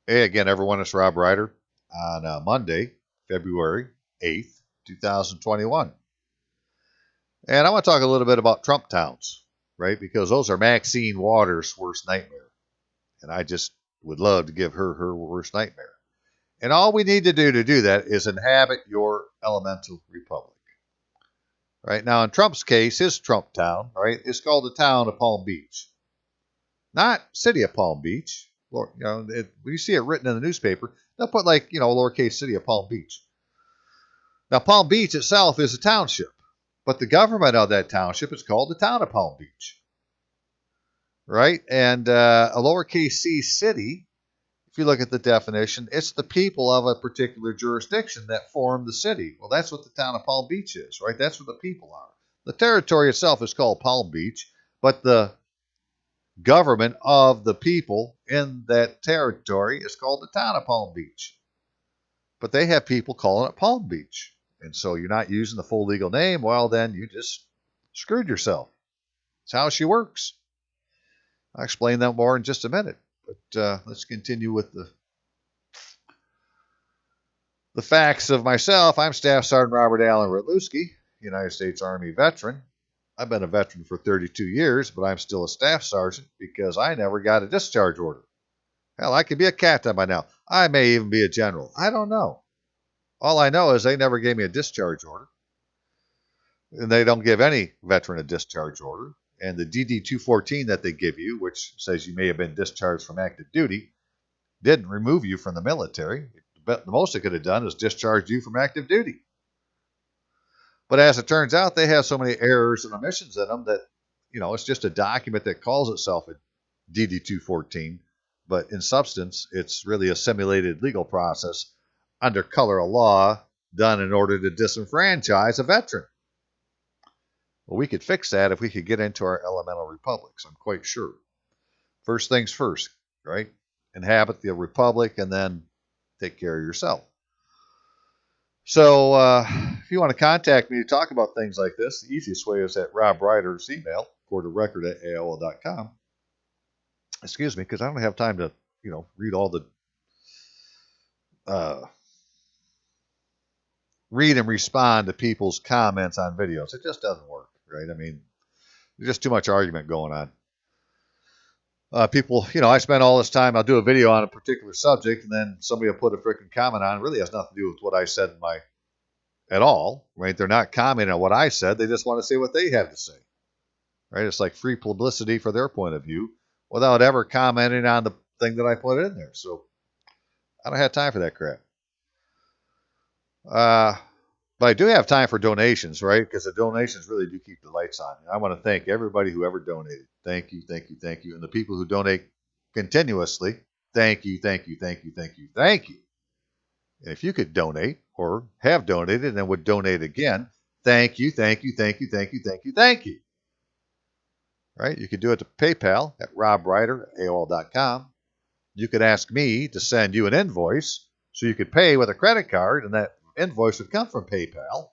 Hey again, everyone. It's Rob Ryder on Monday, February 8th, 2021. And I want to talk a little bit about Trump towns, right? Because those are Maxine Waters' worst nightmare. And I just would love to give her worst nightmare. And all we need to do that is inhabit your elemental republic. Right now, in Trump's case, his Trump town, right, is called the town of Palm Beach, not city of Palm Beach. When you see it written in the newspaper, they'll put lowercase city of Palm Beach. Now, Palm Beach itself is a township, but the government of that township is called the town of Palm Beach, right? And a lowercase c city, if you look at the definition, it's the people of a particular jurisdiction that form the city. Well, that's what the town of Palm Beach is, right? That's what the people are. The territory itself is called Palm Beach, but the government of the people in that territory is called the town of Palm Beach. But they have people calling it Palm Beach. And so you're not using the full legal name. Well, then you just screwed yourself. That's how she works. I'll explain that more in just a minute. But let's continue with the facts of myself. I'm Staff Sergeant Robert Allen Rudlewski, United States Army veteran. I've been a veteran for 32 years, but I'm still a staff sergeant because I never got a discharge order. Hell, I could be a captain by now. I may even be a general. I don't know. All I know is they never gave me a discharge order. And they don't give any veteran a discharge order. And the DD-214 that they give you, which says you may have been discharged from active duty, didn't remove you from the military. The most it could have done is discharge you from active duty. But as it turns out, they have so many errors and omissions in them that, it's just a document that calls itself a DD-214. But in substance, it's really a simulated legal process under color of law done in order to disenfranchise a veteran. Well, we could fix that if we could get into our elemental republics, I'm quite sure. First things first, right? Inhabit the republic and then take care of yourself. So if you want to contact me to talk about things like this, the easiest way is at Rob Ryder's email, quarterrecord@AOL.com. Excuse me, because I don't have time to, read all the read and respond to people's comments on videos. It just doesn't work, right? I mean, there's just too much argument going on. People, I spend all this time, I'll do a video on a particular subject, and then somebody will put a freaking comment on. It really has nothing to do with what I said at all, right? They're not commenting on what I said. They just want to say what they have to say, right? It's like free publicity for their point of view without ever commenting on the thing that I put in there. So I don't have time for that crap. But I do have time for donations, right? Because the donations really do keep the lights on. And I want to thank everybody who ever donated. Thank you, thank you, thank you. And the people who donate continuously, thank you, thank you, thank you, thank you, thank you. And if you could donate or have donated and would donate again, thank you, thank you, thank you, thank you, thank you, thank you. Right? You could do it to PayPal at robryder@AOL.com. You could ask me to send you an invoice so you could pay with a credit card, and that invoice would come from PayPal.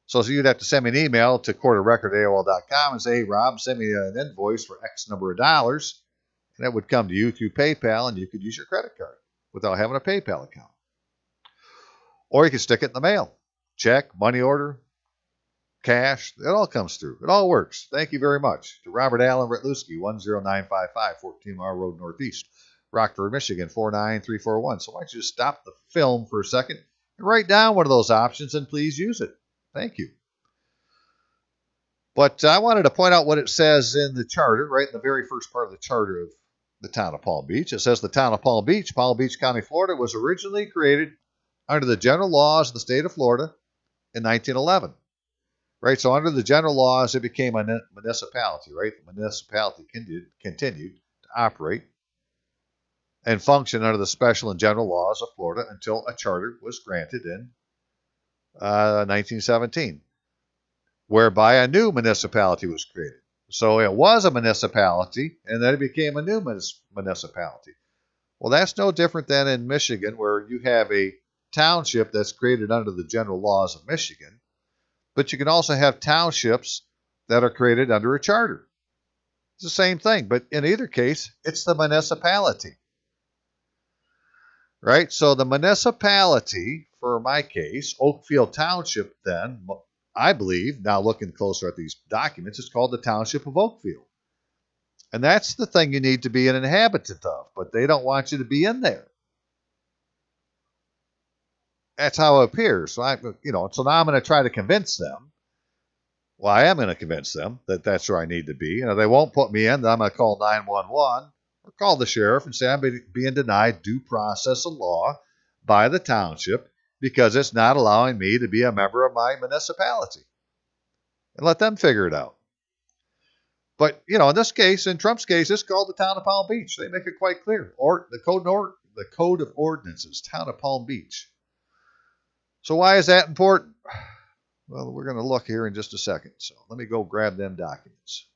So you'd have to send me an email to quarterrecord@AOL.com and say, hey, Rob, send me an invoice for X number of dollars. And that would come to you through PayPal, and you could use your credit card without having a PayPal account. Or you can stick it in the mail. Check, money order, cash, it all comes through. It all works. Thank you very much. To Robert Allen Rudlewski, 10955, 14 Mile Road Northeast, Rockford, Michigan, 49341. So why don't you just stop the film for a second and write down one of those options and please use it. Thank you. But I wanted to point out what it says in the charter, right in the very first part of the charter of the town of Palm Beach. It says the town of Palm Beach County, Florida, was originally created under the general laws of the state of Florida in 1911. Right, so under the general laws, it became a municipality, right? The municipality continued to operate and function under the special and general laws of Florida until a charter was granted in 1917, whereby a new municipality was created. So it was a municipality, and then it became a new municipality. Well, that's no different than in Michigan, where you have a township that's created under the general laws of Michigan, but you can also have townships that are created under a charter. It's the same thing, but in either case, it's the municipality. right? So the municipality, for my case, Oakfield Township, then, I believe, now looking closer at these documents, it's called the Township of Oakfield. And that's the thing you need to be an inhabitant of, but they don't want you to be in there. That's how it appears. So so now I'm going to try to convince them. Well, I am going to convince them that that's where I need to be. They won't put me in. Then I'm going to call 911 or call the sheriff and say I'm being denied due process of law by the township because it's not allowing me to be a member of my municipality. And let them figure it out. But, in this case, in Trump's case, it's called the town of Palm Beach. They make it quite clear. Or the Code of Ordinances, town of Palm Beach. So why is that important? Well, we're going to look here in just a second. So let me go grab them documents.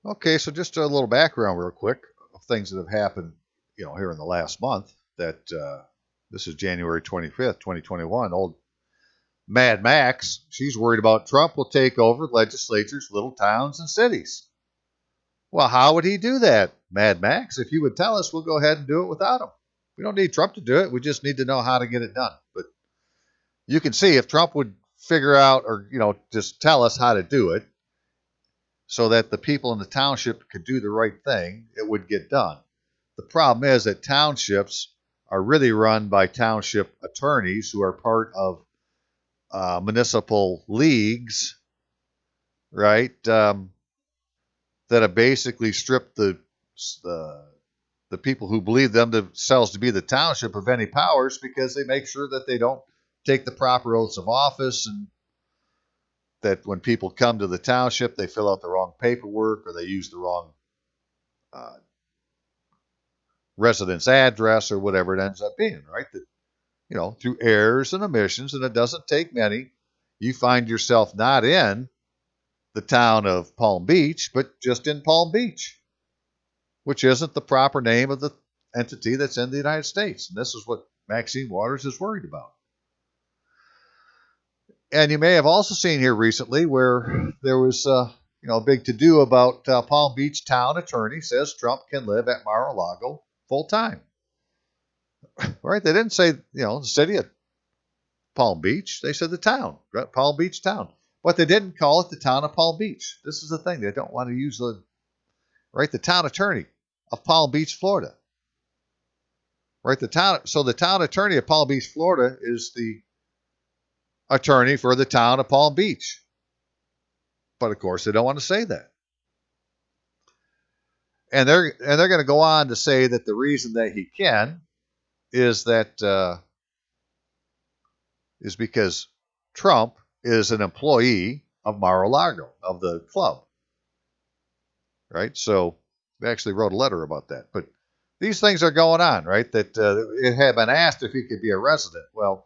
Okay, so just a little background real quick of things that have happened, here in the last month. That this is January 25th, 2021. Old Mad Max, she's worried about Trump will take over legislatures, little towns, and cities. Well, how would he do that, Mad Max? If you would tell us, we'll go ahead and do it without him. We don't need Trump to do it. We just need to know how to get it done. But you can see if Trump would figure out or, just tell us how to do it so that the people in the township could do the right thing, it would get done. The problem is that townships are really run by township attorneys who are part of municipal leagues, right, that have basically stripped the people who believe themselves to be the township of any powers because they make sure that they don't take the proper oaths of office, and that when people come to the township, they fill out the wrong paperwork or they use the wrong residence address or whatever it ends up being, right? That, through errors and omissions, and it doesn't take many, you find yourself not in the town of Palm Beach, but just in Palm Beach, which isn't the proper name of the entity that's in the United States. And this is what Maxine Waters is worried about. And you may have also seen here recently where there was a big to-do about Palm Beach town attorney says Trump can live at Mar-a-Lago full time. Right? They didn't say, the city of Palm Beach. They said the town, right? Palm Beach town. But they didn't call it the town of Palm Beach. This is the thing. They don't want to use the town attorney of Palm Beach, Florida. Right? The town attorney of Palm Beach, Florida is the attorney for the town of Palm Beach. But of course, they don't want to say that. And they're going to go on to say that the reason that he can is because Trump is an employee of Mar-a-Lago, of the club. Right? So they actually wrote a letter about that. But these things are going on, right? That it had been asked if he could be a resident. Well,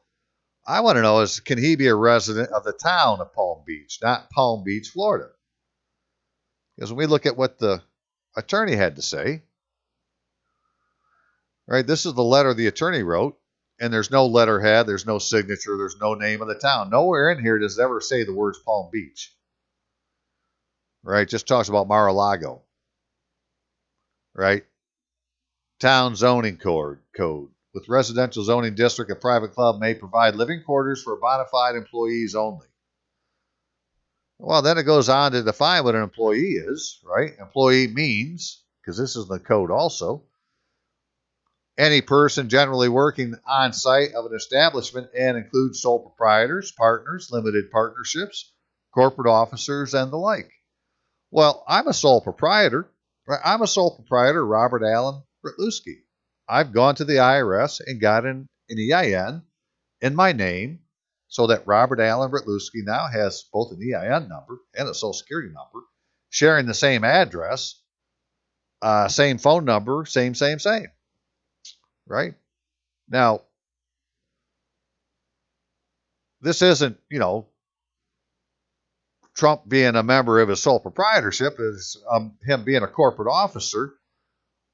I want to know is, can he be a resident of the town of Palm Beach, not Palm Beach, Florida? Because when we look at what the attorney had to say, right, this is the letter the attorney wrote, and there's no letterhead, there's no signature, there's no name of the town. Nowhere in here does it ever say the words Palm Beach. Right, it just talks about Mar-a-Lago. Right? Town zoning code. With residential zoning district, a private club may provide living quarters for bona fide employees only. Well, then it goes on to define what an employee is, right? Employee means, because this is the code also, any person generally working on site of an establishment and includes sole proprietors, partners, limited partnerships, corporate officers, and the like. Well, I'm a sole proprietor. Right? I'm a sole proprietor, Robert Allen Britluski. I've gone to the IRS and got an EIN in my name so that Robert Allen Britluski now has both an EIN number and a Social Security number, sharing the same address, same phone number, same. Right? Now, this isn't, Trump being a member of his sole proprietorship. Is him being a corporate officer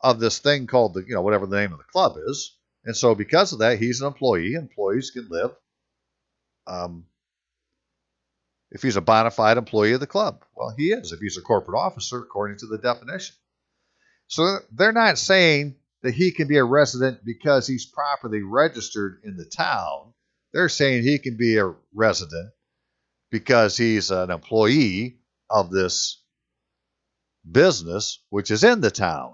of this thing called the, whatever the name of the club is. And so because of that, he's an employee. Employees can live if he's a bona fide employee of the club. Well, he is if he's a corporate officer according to the definition. So they're not saying that he can be a resident because he's properly registered in the town. They're saying he can be a resident because he's an employee of this business, which is in the town.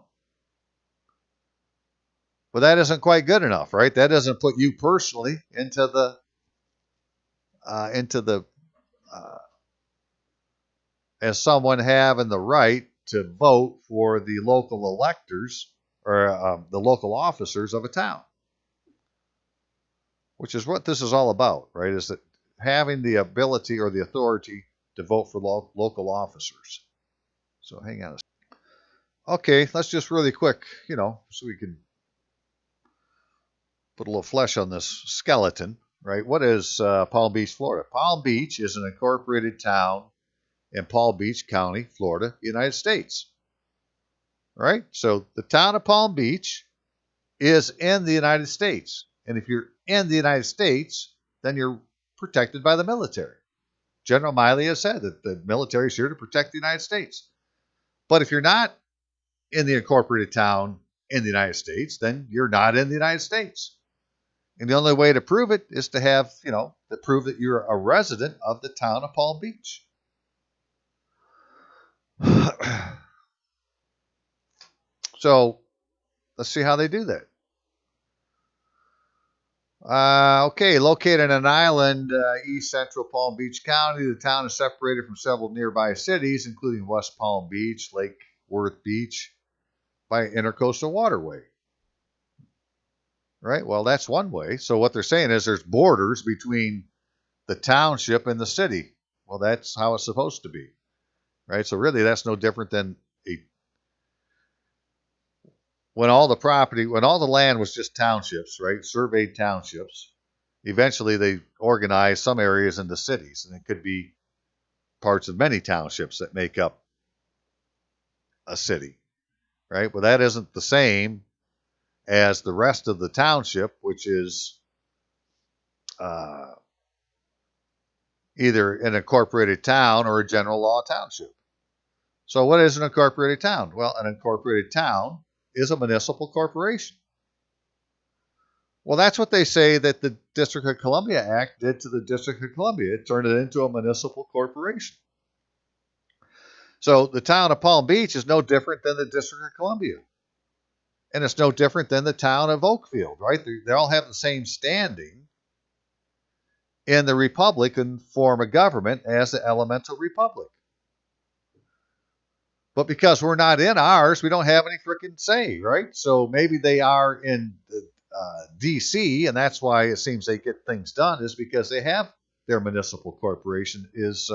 But that isn't quite good enough, right? That doesn't put you personally into the as someone having the right to vote for the local electors or the local officers of a town, which is what this is all about, right? Is that having the ability or the authority to vote for local officers. So hang on a second. Okay, let's just really quick, so we can put a little flesh on this skeleton, right? What is Palm Beach, Florida? Palm Beach is an incorporated town in Palm Beach County, Florida, United States. Right? So the town of Palm Beach is in the United States. And if you're in the United States, then you're protected by the military. General Miley has said that the military is here to protect the United States. But if you're not in the incorporated town in the United States, then you're not in the United States. And the only way to prove it is to have, to prove that you're a resident of the town of Palm Beach. So let's see how they do that. Okay, located on an island, east central Palm Beach County, the town is separated from several nearby cities, including West Palm Beach, Lake Worth Beach, by an intercoastal waterway. Right? Well, that's one way. So what they're saying is there's borders between the township and the city. Well, that's how it's supposed to be. Right? So really, that's no different than when all the land was just townships, right? Surveyed townships. Eventually, they organized some areas into cities, and it could be parts of many townships that make up a city, right? Well, that isn't the same as the rest of the township, which is either an incorporated town or a general law township. So what is an incorporated town? Well, an incorporated town is a municipal corporation. Well, that's what they say that the District of Columbia Act did to the District of Columbia. It turned it into a municipal corporation. So the town of Palm Beach is no different than the District of Columbia. And it's no different than the town of Oakfield, right? They all have the same standing in the Republican form of government as the elemental republic. But because we're not in ours, we don't have any freaking say, right? So maybe they are in D.C., and that's why it seems they get things done, is because they have their municipal corporation is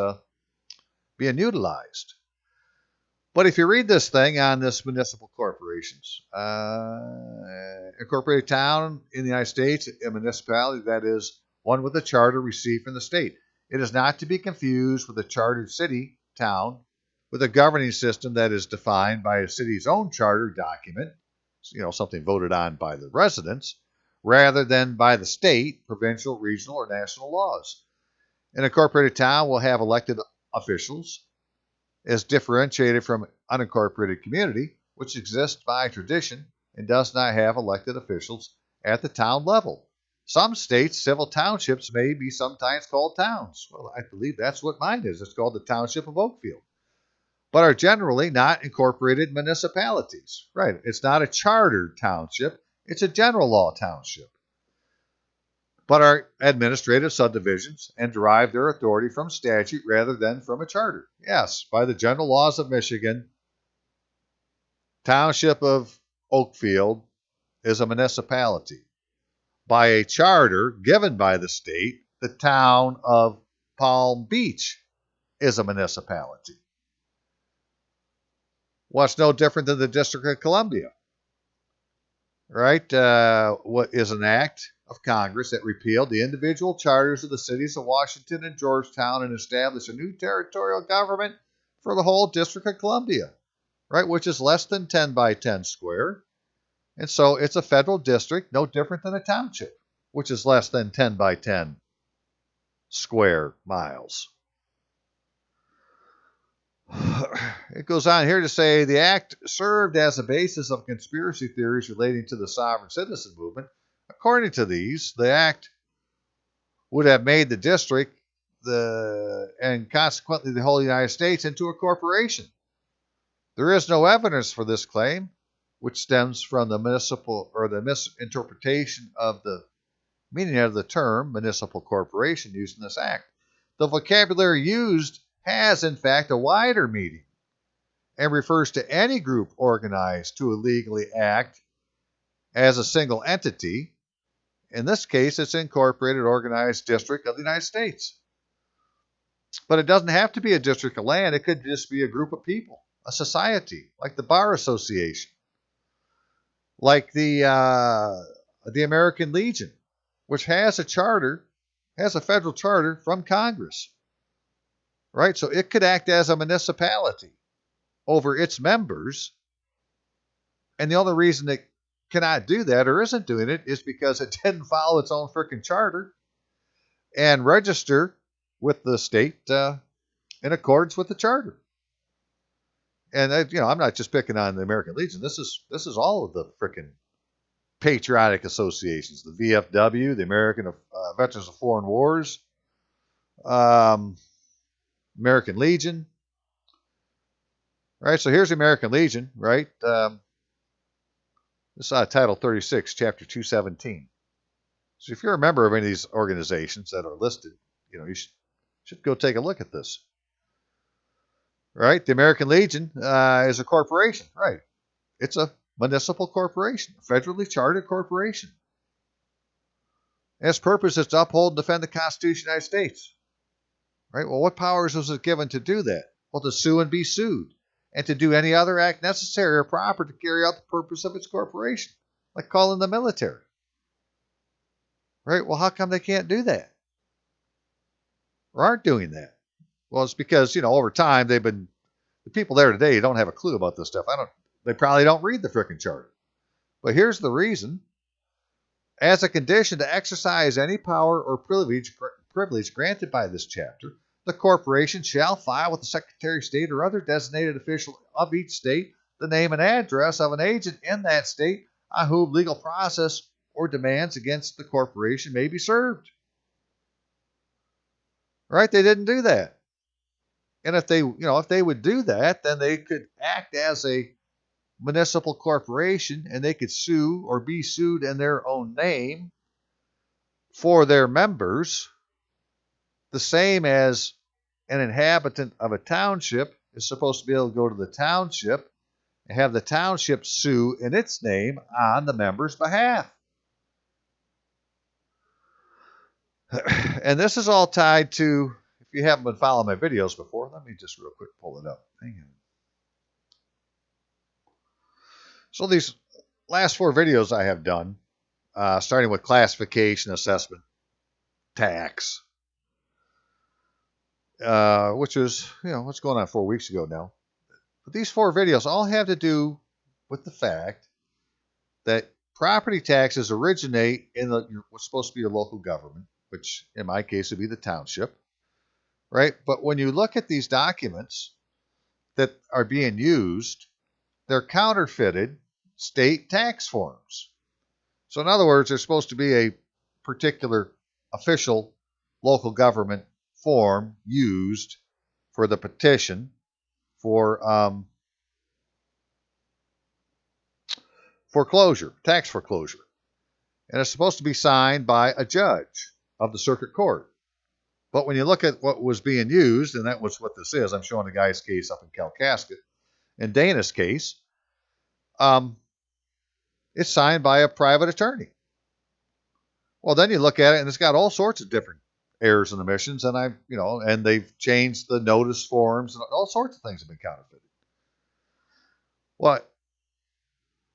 being utilized. But if you read this thing on this municipal corporations, incorporated town in the United States, a municipality that is one with a charter received from the state. It is not to be confused with a chartered city, town, with a governing system that is defined by a city's own charter document, something voted on by the residents, rather than by the state, provincial, regional, or national laws. An incorporated town will have elected officials, as differentiated from unincorporated community, which exists by tradition and does not have elected officials at the town level. Some states, civil townships may be sometimes called towns. Well, I believe that's what mine is. It's called the Township of Oakfield, but are generally not incorporated municipalities. Right? It's not a chartered township. It's a general law township, but are administrative subdivisions and derive their authority from statute rather than from a charter. Yes, by the general laws of Michigan, Township of Oakfield is a municipality. By a charter given by the state, the town of Palm Beach is a municipality. What's no different than the District of Columbia? Right? What is an act of Congress that repealed the individual charters of the cities of Washington and Georgetown and established a new territorial government for the whole District of Columbia, right? Which is less than 10 by 10 square. And so it's a federal district, no different than a township, which is less than 10 by 10 square miles. It goes on here to say the act served as a basis of conspiracy theories relating to the sovereign citizen movement. According to these, the act would have made the district and consequently the whole United States into a corporation. There is no evidence for this claim, which stems from the misinterpretation of the meaning of the term municipal corporation used in this act. The vocabulary used has, in fact, a wider meaning and refers to any group organized to illegally act as a single entity. In this case, it's incorporated organized district of the United States. But it doesn't have to be a district of land. It could just be a group of people, a society, like the Bar Association, like the American Legion, which has a charter, has a federal charter from Congress, right? So it could act as a municipality over its members. And the only reason it cannot do that or isn't doing it is because it didn't follow its own freaking charter and register with the state in accordance with the charter. And I'm not just picking on the American Legion. This is all of the freaking patriotic associations: the VFW, the American Veterans of Foreign Wars, American Legion. Right. So here's the American Legion. Right. This is Title 36, Chapter 217. So if you're a member of any of these organizations that are listed, you should go take a look at this. Right? The American Legion is a corporation. Right? It's a municipal corporation, a federally chartered corporation. Its purpose is to uphold and defend the Constitution of the United States. Right? Well, what powers was it given to do that? Well, to sue and be sued, and to do any other act necessary or proper to carry out the purpose of its corporation, like calling the military. Right? Well, how come they can't do that? Or aren't doing that? Well, it's because, over time the people there today don't have a clue about this stuff. They probably don't read the frickin' charter. But here's the reason. As a condition to exercise any power or privilege granted by this chapter, the corporation shall file with the Secretary of State or other designated official of each state the name and address of an agent in that state on whom legal process or demands against the corporation may be served. Right? They didn't do that. And if they would do that, then they could act as a municipal corporation and they could sue or be sued in their own name for their members, the same as an inhabitant of a township is supposed to be able to go to the township and have the township sue in its name on the member's behalf. And this is all tied to, if you haven't been following my videos before, let me just real quick pull it up. Hang on. So these last 4 videos I have done, starting with classification, assessment, tax, which was, what's going on 4 weeks ago now. But these 4 videos all have to do with the fact that property taxes originate in what's supposed to be your local government, which in my case would be the township, right? But when you look at these documents that are being used, they're counterfeited state tax forms. So in other words, there's supposed to be a particular official local government form used for the petition for foreclosure, tax foreclosure. And it's supposed to be signed by a judge of the circuit court. But when you look at what was being used, and that was what this is, I'm showing the guy's case up in Kalkaska. In Dana's case, it's signed by a private attorney. Well, then you look at it, and it's got all sorts of different errors and omissions, and and they've changed the notice forms, and all sorts of things have been counterfeited. Well,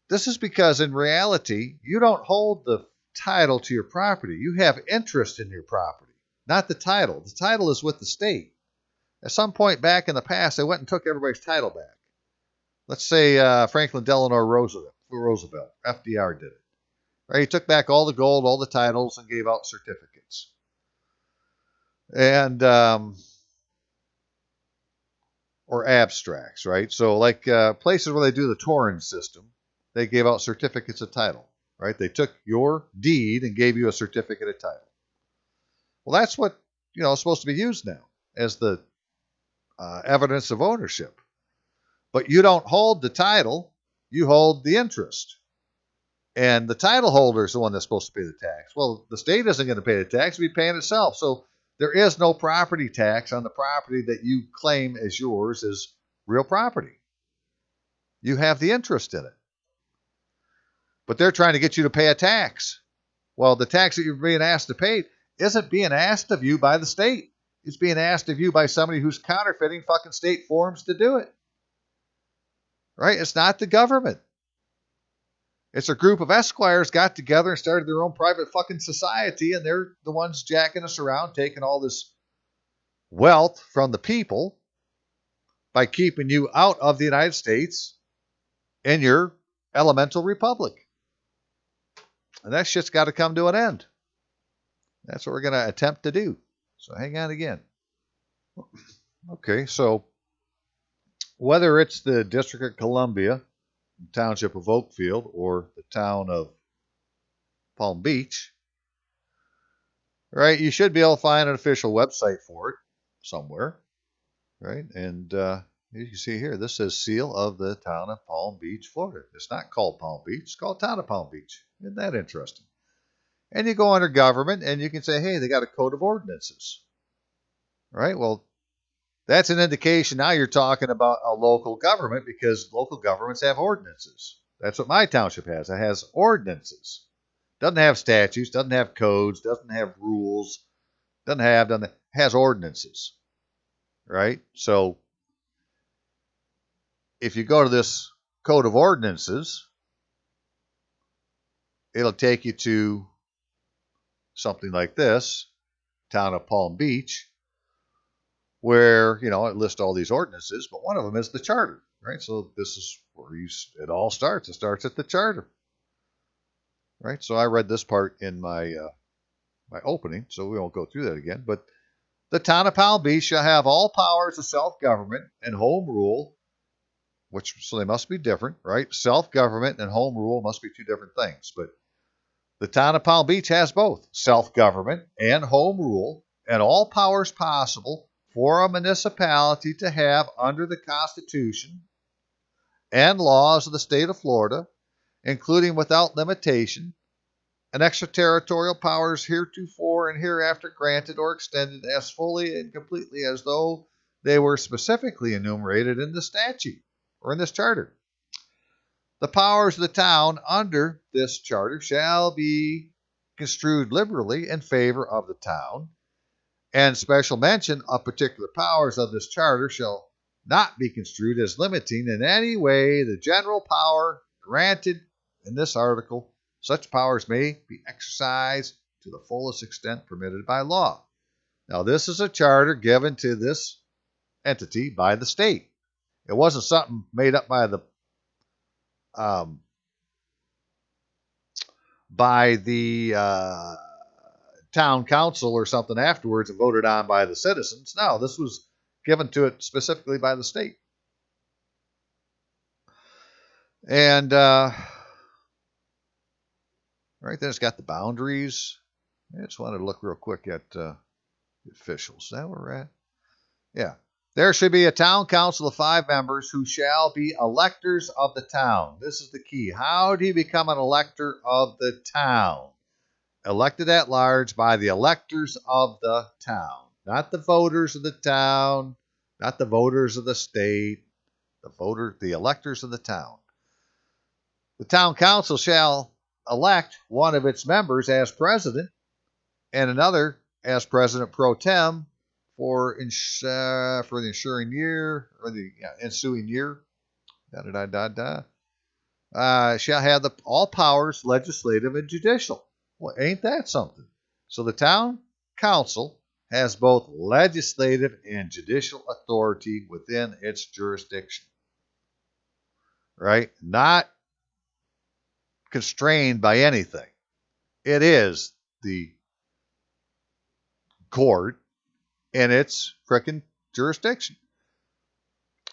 this is because in reality, you don't hold the title to your property. You have interest in your property, not the title. The title is with the state. At some point back in the past, they went and took everybody's title back. Let's say Franklin Delano Roosevelt, FDR did it. Right? He took back all the gold, all the titles, and gave out certificates. And or abstracts, right? So like places where they do the touring system, they gave out certificates of title, right? They took your deed and gave you a certificate of title. Well, that's what is supposed to be used now as the evidence of ownership. But you don't hold the title; you hold the interest. And the title holder is the one that's supposed to pay the tax. Well, the state isn't going to pay the tax; it'll be paying itself. So there is no property tax on the property that you claim as yours as real property. You have the interest in it. But they're trying to get you to pay a tax. Well, the tax that you're being asked to pay isn't being asked of you by the state. It's being asked of you by somebody who's counterfeiting fucking state forms to do it. Right? It's not the government. It's a group of esquires got together and started their own private fucking society, and they're the ones jacking us around, taking all this wealth from the people by keeping you out of the United States in your elemental republic. And that shit's got to come to an end. That's what we're going to attempt to do. So hang on again. Okay, so whether it's the District of Columbia, Township of Oakfield, or the town of Palm Beach, right, you should be able to find an official website for it somewhere, right? And you can see here, this says seal of the town of Palm Beach, Florida. It's not called Palm Beach, it's called town of Palm Beach. Isn't that interesting? And you go under government and you can say, hey, they got a code of ordinances. Right? Well, that's an indication now you're talking about a local government because local governments have ordinances. That's what my township has. It has ordinances. Doesn't have statutes, doesn't have codes, doesn't have rules, has ordinances. Right? So if you go to this code of ordinances, it'll take you to something like this, town of Palm Beach, where, it lists all these ordinances, but one of them is the charter, right? So this is where it all starts. It starts at the charter, right? So I read this part in my opening, so we won't go through that again. But the town of Palm Beach shall have all powers of self-government and home rule, so they must be different, right? Self-government and home rule must be two different things, but the town of Palm Beach has both self-government and home rule and all powers possible for a municipality to have under the Constitution and laws of the state of Florida, including without limitation, and extraterritorial powers heretofore and hereafter granted or extended as fully and completely as though they were specifically enumerated in the statute or in this charter. The powers of the town under this charter shall be construed liberally in favor of the town, and special mention of particular powers of this charter shall not be construed as limiting in any way the general power granted in this article. Such powers may be exercised to the fullest extent permitted by law. Now, this is a charter given to this entity by the state. It wasn't something made up by the town council or something afterwards and voted on by the citizens. No, this was given to it specifically by the state. And right then it's got the boundaries. I just wanted to look real quick at the officials. Is that where we're at? Yeah. There should be a town council of 5 members who shall be electors of the town. This is the key. How do you become an elector of the town? Elected at large by the electors of the town. Not the voters of the town, not the voters of the state, the electors of the town. The town council shall elect one of its members as president and another as president pro tem for the ensuing year or the ensuing year. Shall have all powers legislative and judicial. Well, ain't that something? So the town council has both legislative and judicial authority within its jurisdiction. Right? Not constrained by anything. It is the court in its frickin' jurisdiction.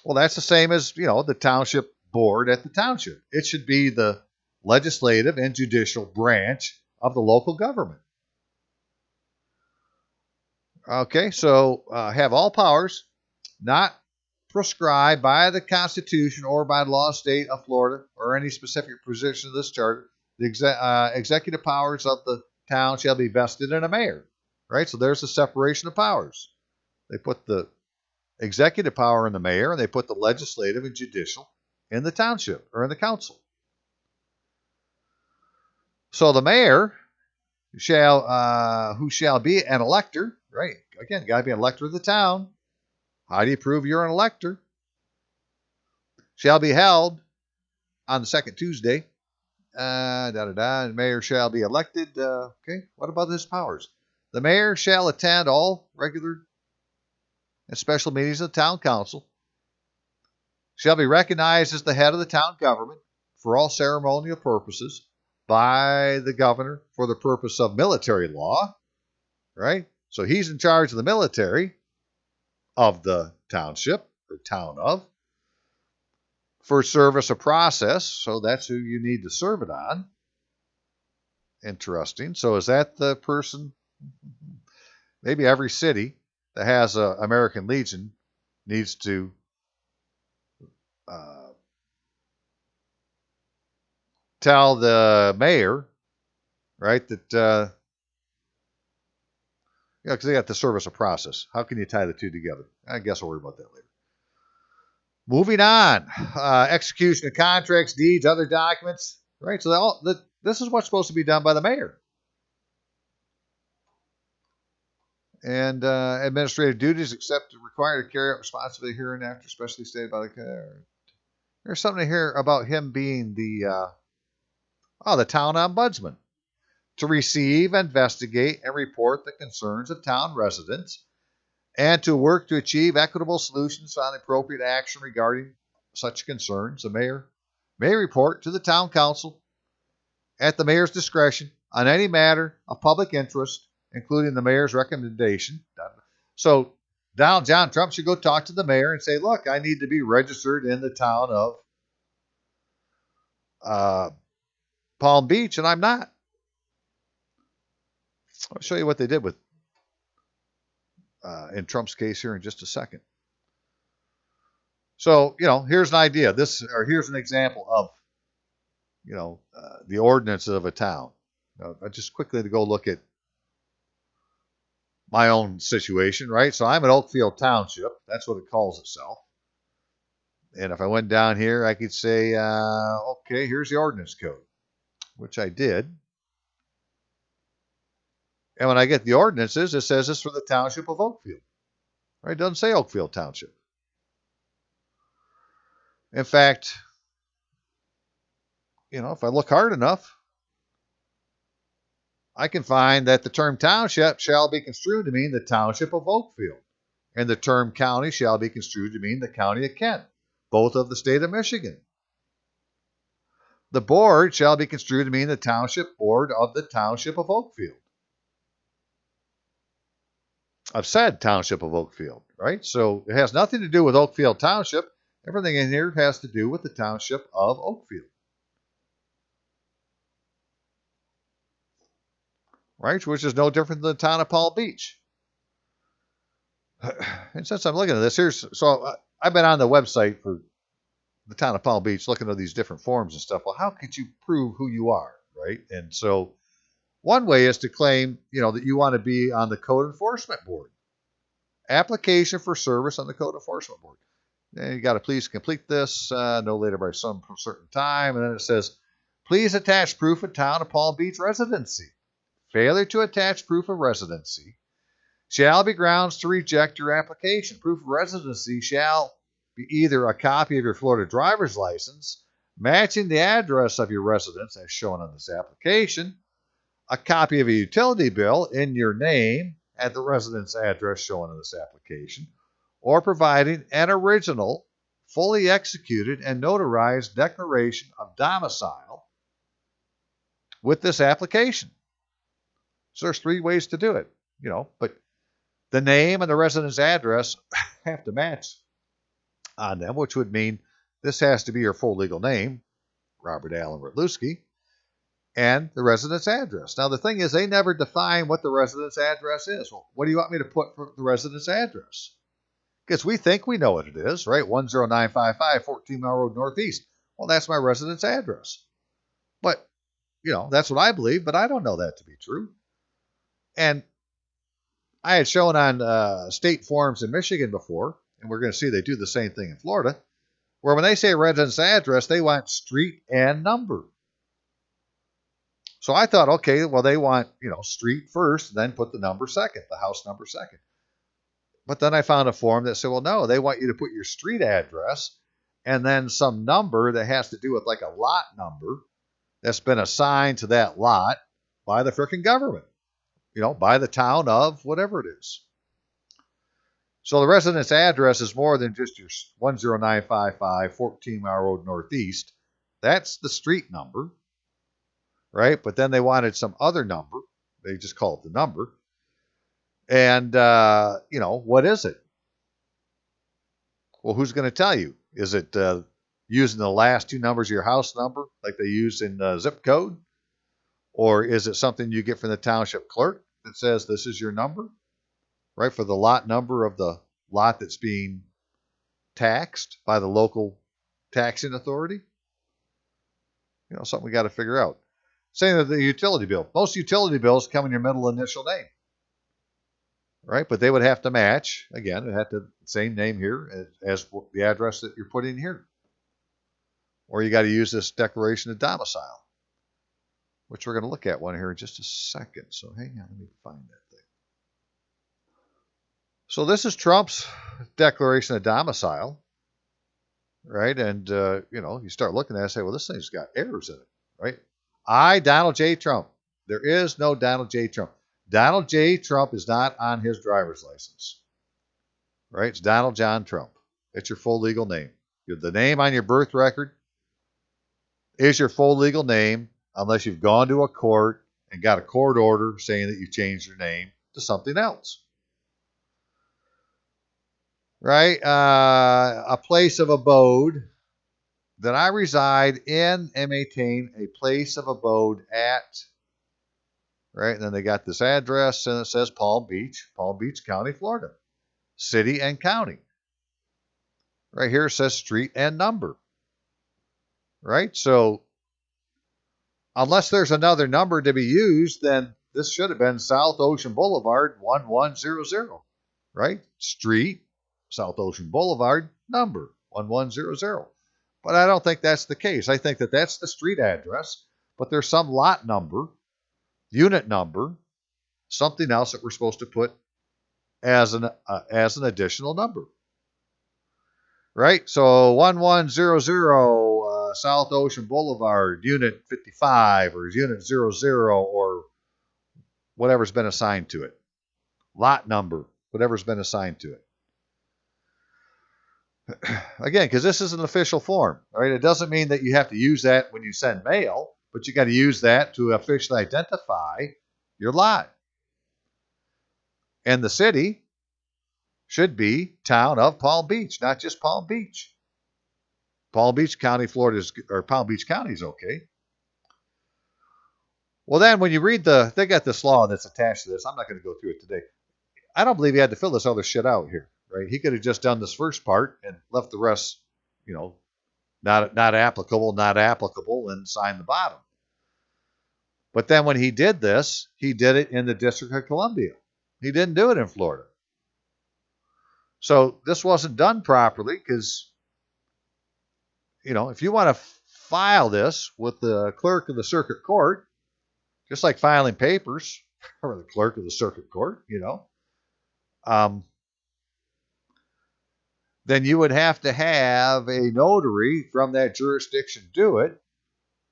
Well, that's the same as, the township board at the township. It should be the legislative and judicial branch of the local government. Okay, so have all powers not prescribed by the Constitution or by the law of the state of Florida or any specific provision of this charter. The executive powers of the town shall be vested in a mayor. Right? So there's the separation of powers. They put the executive power in the mayor, and they put the legislative and judicial in the township or in the council. So the mayor who shall be an elector, right? Again, got to be an elector of the town. How do you prove you're an elector? Shall be held on the second Tuesday. The mayor shall be elected. Okay, what about his powers? The mayor shall attend all regular and special meetings of the town council. Shall be recognized as the head of the town government for all ceremonial purposes by the governor for the purpose of military law. Right? So he's in charge of the military of the township or town of for service of process. So that's who you need to serve it on. Interesting. So is that the person? Maybe every city that has an American Legion needs to tell the mayor, right, that because they got the service of process. How can you tie the two together? I guess we'll worry about that later. Moving on, execution of contracts, deeds, other documents, right? So this is what's supposed to be done by the mayor. And administrative duties except required to carry out responsibility hereinafter, especially stated by the. There's something here about him being the town ombudsman to receive, investigate, and report the concerns of town residents, and to work to achieve equitable solutions on appropriate action regarding such concerns. The mayor may report to the town council at the mayor's discretion on any matter of public interest, including the mayor's recommendation. So Donald John Trump should go talk to the mayor and say, look, I need to be registered in the town of Palm Beach, and I'm not. I'll show you what they did with in Trump's case here in just a second. So, here's an idea. Here's an example of, the ordinances of a town. I just quickly to go look at my own situation, right? So I'm at Oakfield Township. That's what it calls itself. And if I went down here, I could say, okay, here's the ordinance code, which I did. And when I get the ordinances, it says it's for the township of Oakfield. Right? It doesn't say Oakfield Township. In fact, if I look hard enough, I can find that the term township shall be construed to mean the township of Oakfield, and the term county shall be construed to mean the county of Kent, both of the state of Michigan. The board shall be construed to mean the township board of the township of Oakfield. I've said township of Oakfield, right? So it has nothing to do with Oakfield Township. Everything in here has to do with the township of Oakfield. Right? Which is no different than the town of Palm Beach. And since I'm looking at this, I've been on the website for the town of Palm Beach looking at these different forms and stuff. Well, how could you prove who you are, right? And so one way is to claim, that you want to be on the Code Enforcement Board. Application for service on the Code Enforcement Board. And you got to please complete this no later by some certain time. And then it says, please attach proof of town of Palm Beach residency. Failure to attach proof of residency shall be grounds to reject your application. Proof of residency shall be either a copy of your Florida driver's license matching the address of your residence as shown on this application, a copy of a utility bill in your name at the residence address shown on this application, or providing an original, fully executed and notarized declaration of domicile with this application. So there's 3 ways to do it, but the name and the residence address have to match on them, which would mean this has to be your full legal name, Robert Allen Rutluski, and the residence address. Now, the thing is, they never define what the residence address is. Well, what do you want me to put for the residence address? Because we think we know what it is, right? 10955 14 Mile Road Northeast. Well, that's my residence address. But, that's what I believe, but I don't know that to be true. And I had shown on state forms in Michigan before, and we're going to see they do the same thing in Florida, where when they say residence address, they want street and number. So I thought, okay, well, they want, street first, then put the number second, the house number second. But then I found a form that said, well, no, they want you to put your street address and then some number that has to do with like a lot number that's been assigned to that lot by the frickin' government, by the town of whatever it is. So the residence address is more than just your 10955 14 Mile Road Northeast. That's the street number, right? But then they wanted some other number. They just call it the number. And, what is it? Well, who's going to tell you? Is it using the last two numbers of your house number like they use in zip code? Or is it something you get from the township clerk that says this is your number, right, for the lot number of the lot that's being taxed by the local taxing authority? Something we got to figure out. Same with the utility bill. Most utility bills come in your middle initial name, right? But they would have to match. Again, it had the same name here as the address that you're putting here. Or you got to use this declaration of domicile, which we're going to look at one here in just a second. So hang on, let me find that thing. So this is Trump's declaration of domicile, right? And, you start looking at it and say, well, this thing's got errors in it, right? I, Donald J. Trump. There is no Donald J. Trump. Donald J. Trump is not on his driver's license, right? It's Donald John Trump. It's your full legal name. The name on your birth record is your full legal name unless you've gone to a court and got a court order saying that you changed your name to something else, right? A place of abode that I reside in and maintain a place of abode at, right? And then they got this address and it says Palm Beach County, Florida, city and county. Right here it says street and number, right? So unless there's another number to be used, then this should have been South Ocean Boulevard 1100, right? Street, South Ocean Boulevard, number 1100. But I don't think that's the case. I think that that's the street address, but there's some lot number, unit number, something else that we're supposed to put as an additional number, right? So 1100 South Ocean Boulevard, Unit 55 or Unit 00 or whatever's been assigned to it, lot number, whatever's been assigned to it. Again, because this is an official form, right? It doesn't mean that you have to use that when you send mail, but you got to use that to officially identify your lot. And the city should be town of Palm Beach, not just Palm Beach. Palm Beach County, Florida, or Palm Beach County is okay. Well, then when you read they got this law that's attached to this. I'm not going to go through it today. I don't believe he had to fill this other shit out here, right? He could have just done this first part and left the rest, not applicable, and signed the bottom. But then when he did this, he did it in the District of Columbia. He didn't do it in Florida. So this wasn't done properly because, if you want to file this with the clerk of the circuit court, just like filing papers for the clerk of the circuit court, then you would have to have a notary from that jurisdiction do it,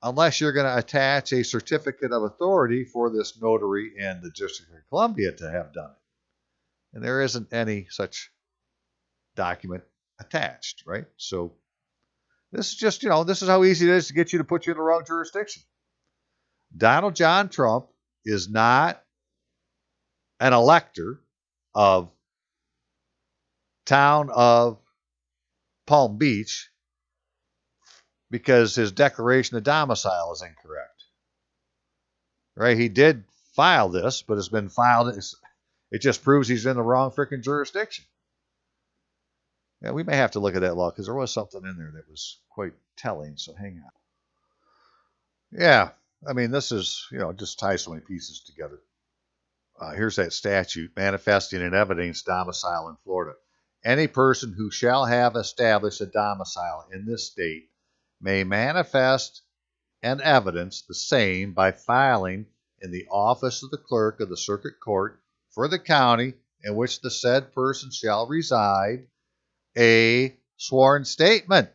unless you're going to attach a certificate of authority for this notary in the District of Columbia to have done it. And there isn't any such document attached, right? So this is just, this is how easy it is to get you to put you in the wrong jurisdiction. Donald John Trump is not an elector of town of Palm Beach because his declaration of domicile is incorrect. Right? He did file this, but it's been filed. It just proves he's in the wrong freaking jurisdiction. Yeah, we may have to look at that law because there was something in there that was quite telling. So hang on. Yeah, I mean, this is, just ties so many pieces together. Here's that statute manifesting and evidencing domicile in Florida. Any person who shall have established a domicile in this state may manifest and evidence the same by filing in the office of the clerk of the circuit court for the county in which the said person shall reside a sworn statement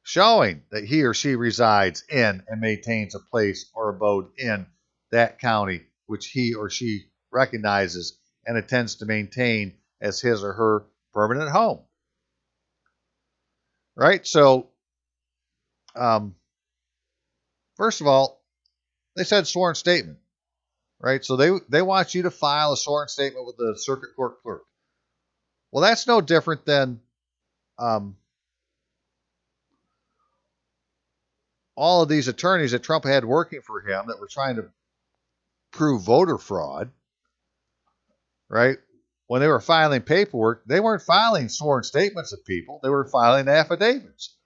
showing that he or she resides in and maintains a place or abode in that county which he or she recognizes and intends to maintain as his or her permanent home. Right? So, first of all, they said sworn statement. Right? So they want you to file a sworn statement with the circuit court clerk. Well, that's no different than all of these attorneys that Trump had working for him that were trying to prove voter fraud, right? When they were filing paperwork, they weren't filing sworn statements of people. They were filing affidavits.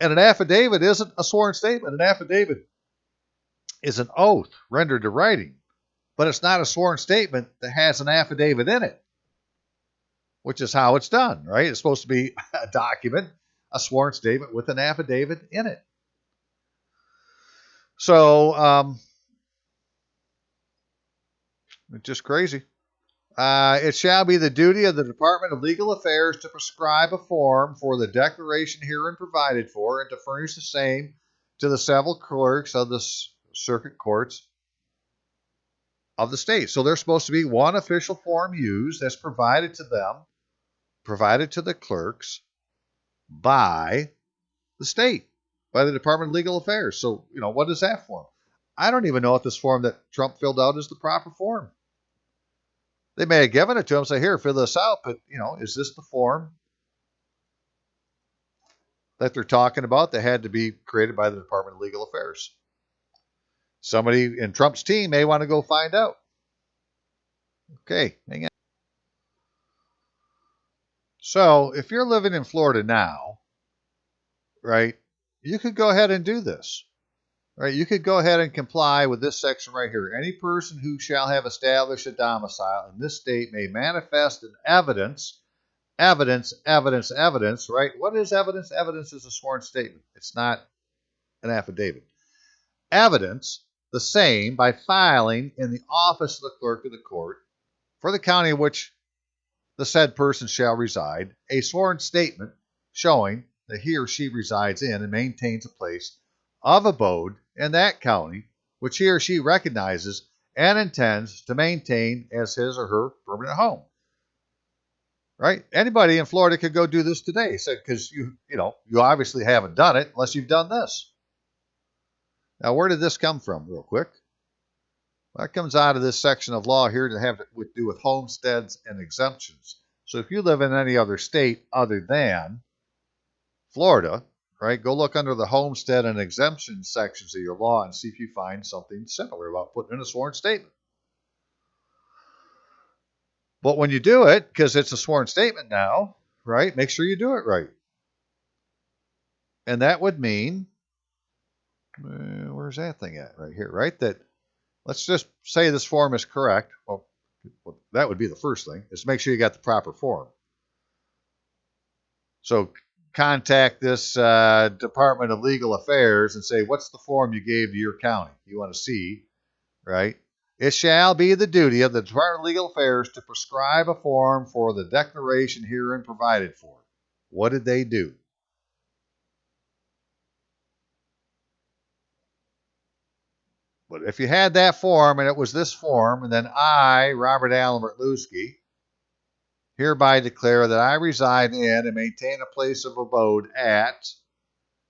And an affidavit isn't a sworn statement. An affidavit is an oath rendered to writing, but it's not a sworn statement that has an affidavit in it, which is how it's done, right? It's supposed to be a document, a sworn statement with an affidavit in it. So, it's just crazy. It shall be the duty of the Department of Legal Affairs to prescribe a form for the declaration herein provided for and to furnish the same to the several clerks of the circuit courts of the state. So there's supposed to be one official form used that's provided to them, provided to the clerks by the state, by the Department of Legal Affairs. So, what is that form? I don't even know if this form that Trump filled out is the proper form. They may have given it to him, say, here, fill this out, but, is this the form that they're talking about that had to be created by the Department of Legal Affairs? Somebody in Trump's team may want to go find out. Okay, hang on. So, if you're living in Florida now, right, you could go ahead and do this. Right, you could go ahead and comply with this section right here. Any person who shall have established a domicile in this state may manifest an evidence, right? What is evidence? Evidence is a sworn statement. It's not an affidavit. Evidence, the same, by filing in the office of the clerk of the court for the county in which the said person shall reside, a sworn statement showing that he or she resides in and maintains a place of abode in that county, which he or she recognizes and intends to maintain as his or her permanent home. Right? Anybody in Florida could go do this today, because you obviously haven't done it unless you've done this. Now, where did this come from, real quick? That comes out of this section of law here to have to do with homesteads and exemptions. So if you live in any other state other than Florida, right, go look under the homestead and exemption sections of your law and see if you find something similar about putting in a sworn statement. But when you do it, because it's a sworn statement now, right, make sure you do it right. And that would mean, where's that thing at? Right here, right? That, let's just say this form is correct. Well, that would be the first thing, is make sure you got the proper form. So contact this Department of Legal Affairs and say, what's the form you gave to your county? You want to see, right? It shall be the duty of the Department of Legal Affairs to prescribe a form for the declaration herein provided for. What did they do? But if you had that form and it was this form, and then I, Robert Allen Bertluski, hereby declare that I reside in and maintain a place of abode at,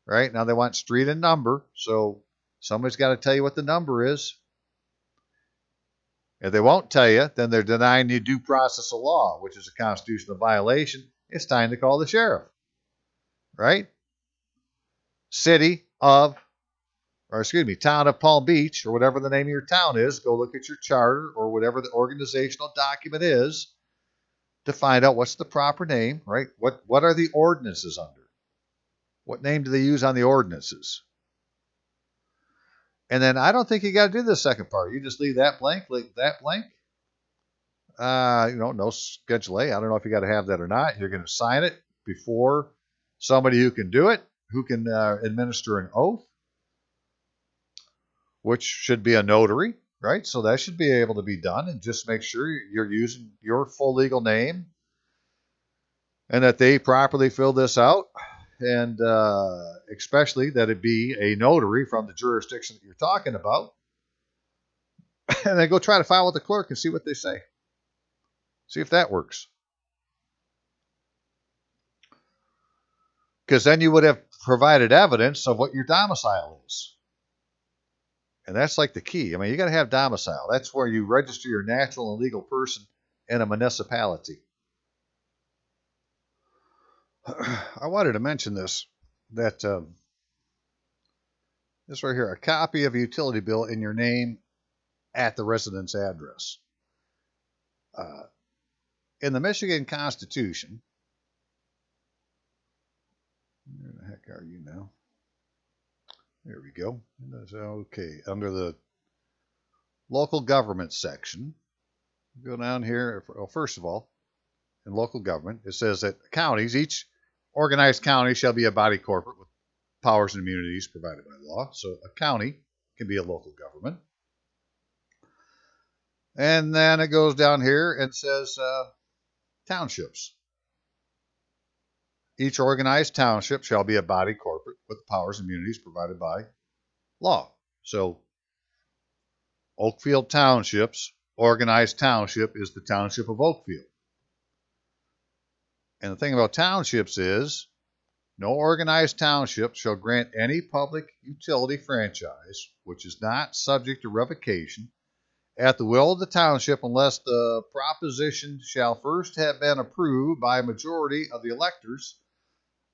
right? Now they want street and number, so somebody's got to tell you what the number is. If they won't tell you, then they're denying you due process of law, which is a constitutional violation, it's time to call the sheriff, right? City of, or excuse me, town of Palm Beach, or whatever the name of your town is, go look at your charter or whatever the organizational document is to find out what's the proper name, right? What are the ordinances under? What name do they use on the ordinances? And then I don't think you got to do the second part. You just leave that blank, leave that blank. No Schedule A. I don't know if you got to have that or not. You're going to sign it before somebody who can do it, who can administer an oath, which should be a notary, right? So that should be able to be done, and just make sure you're using your full legal name and that they properly fill this out, and especially that it be a notary from the jurisdiction that you're talking about. And then go try to file with the clerk and see what they say. See if that works. Because then you would have provided evidence of what your domicile is. And that's like the key. I mean, you got to have domicile. That's where you register your natural and legal person in a municipality. I wanted to mention this, that this right here, a copy of a utility bill in your name at the residence address. In the Michigan Constitution, where the heck are you now? There we go. Okay, under the local government section, go down here. Well, first of all, in local government, it says that counties, each organized county shall be a body corporate with powers and immunities provided by law. So a county can be a local government. And then it goes down here and says townships. Each organized township shall be a body corporate with the powers and immunities provided by law. So Oakfield Township's organized township is the Township of Oakfield. And the thing about townships is, no organized township shall grant any public utility franchise which is not subject to revocation at the will of the township unless the proposition shall first have been approved by a majority of the electors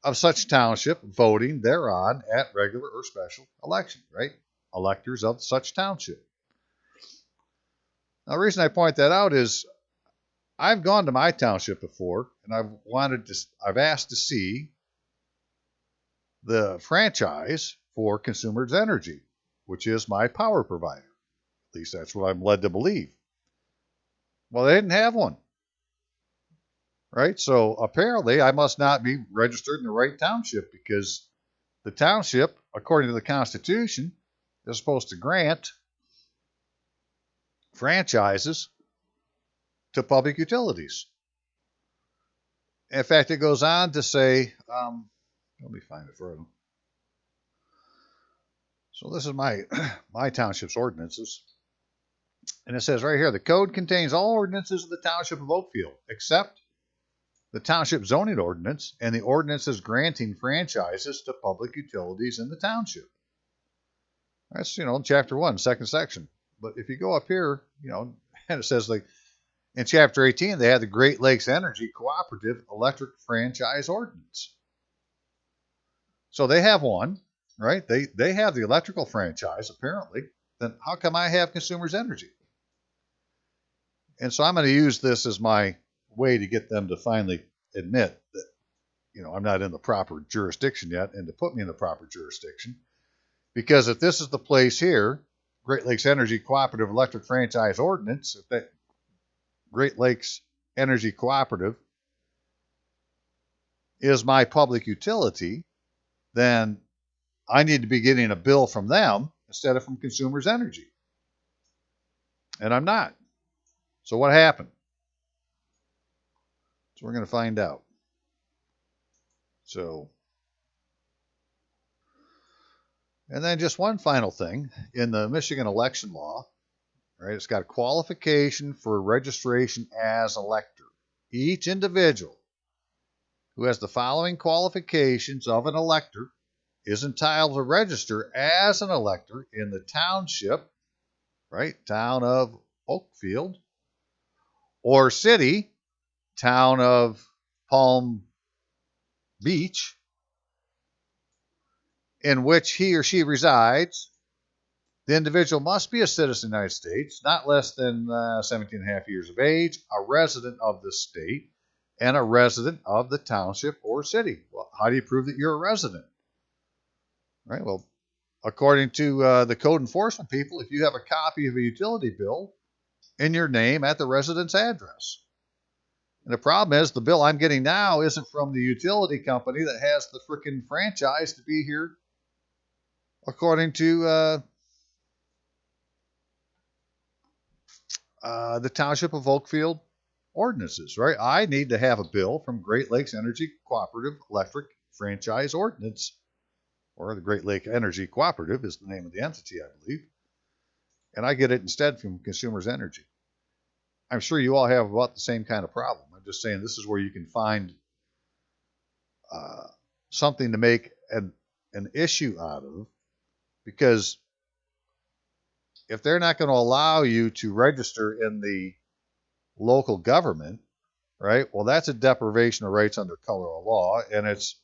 of such township voting thereon at regular or special election, right? Electors of such township. Now, the reason I point that out is I've gone to my township before, and I've asked to see the franchise for Consumers Energy, which is my power provider. At least that's what I'm led to believe. Well, they didn't have one. Right? So apparently I must not be registered in the right township, because the township, according to the Constitution, is supposed to grant franchises to public utilities. In fact, it goes on to say, let me find it for you. So this is my township's ordinances. And it says right here, the code contains all ordinances of the Township of Oakfield, except the Township Zoning Ordinance and the ordinances granting franchises to public utilities in the township. That's, in Chapter 1, second section. But if you go up here, and it says, like, in Chapter 18, they have the Great Lakes Energy Cooperative Electric Franchise Ordinance. So they have one, right? They have the electrical franchise, apparently. Then how come I have Consumers Energy? And so I'm going to use this as my way to get them to finally admit that, I'm not in the proper jurisdiction yet, and to put me in the proper jurisdiction. Because if this is the place here, Great Lakes Energy Cooperative Electric Franchise Ordinance, if that Great Lakes Energy Cooperative is my public utility, then I need to be getting a bill from them instead of from Consumers Energy. And I'm not. So what happened? So we're going to find out. And then just one final thing. In the Michigan election law, right, it's got a qualification for registration as elector. Each individual who has the following qualifications of an elector is entitled to register as an elector in the township, right, town of Oakfield, or city, town of Palm Beach, in which he or she resides, the individual must be a citizen of the United States, not less than 17 and a half years of age, a resident of the state, and a resident of the township or city. Well, how do you prove that you're a resident? Right. Well, according to the code enforcement people, if you have a copy of a utility bill in your name at the resident's address. And the problem is the bill I'm getting now isn't from the utility company that has the frickin' franchise to be here, according to the Township of Oakfield Ordinances, right? I need to have a bill from Great Lakes Energy Cooperative Electric Franchise Ordinance, or the Great Lake Energy Cooperative is the name of the entity, I believe. And I get it instead from Consumers Energy. I'm sure you all have about the same kind of problem. I'm just saying this is where you can find something to make an issue out of, because if they're not going to allow you to register in the local government, right? Well, that's a deprivation of rights under color of law, and it's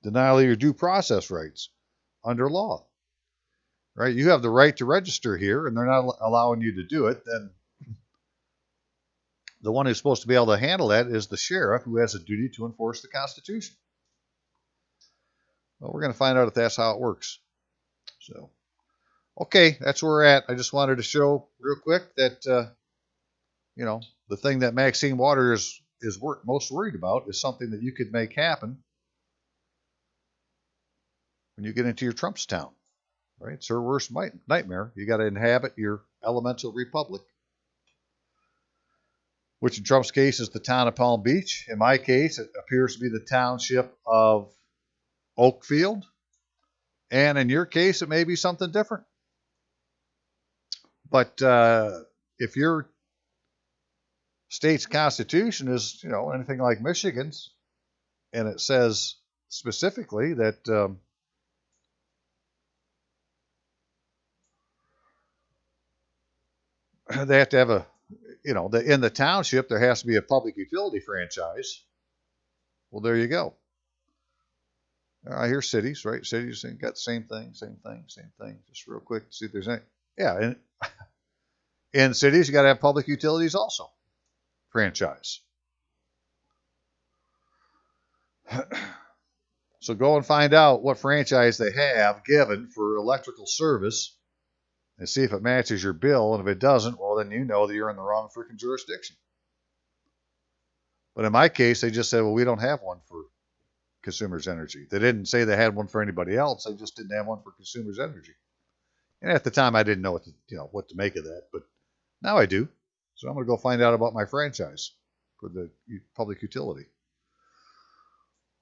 denial of your due process rights under law, right? You have the right to register here, and they're not allowing you to do it. Then the one who's supposed to be able to handle that is the sheriff, who has a duty to enforce the Constitution. Well, we're going to find out if that's how it works. So, okay, that's where we're at. I just wanted to show real quick that, the thing that Maxine Waters is most worried about is something that you could make happen when you get into your Trump's town, right? It's her worst nightmare. You got to inhabit your elemental republic, which in Trump's case is the town of Palm Beach. In my case, it appears to be the township of Oakfield. And in your case, it may be something different. But if your state's constitution is, anything like Michigan's, and it says specifically that they have to have in the township, there has to be a public utility franchise. Well, there you go. I hear cities, right? Cities got the same thing. Just real quick to see if there's any. Yeah, and in cities, you got to have public utilities also. Franchise. So go and find out what franchise they have given for electrical service and see if it matches your bill. And if it doesn't, well, then you know that you're in the wrong freaking jurisdiction. But in my case, they just said, well, we don't have one for Consumers Energy. They didn't say they had one for anybody else. They just didn't have one for Consumers Energy. And at the time, I didn't know what to make of that. But now I do. So I'm going to go find out about my franchise for the public utility.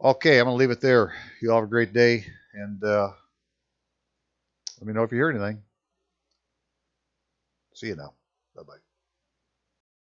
Okay, I'm going to leave it there. You all have a great day. And let me know if you hear anything. See you now. Bye-bye.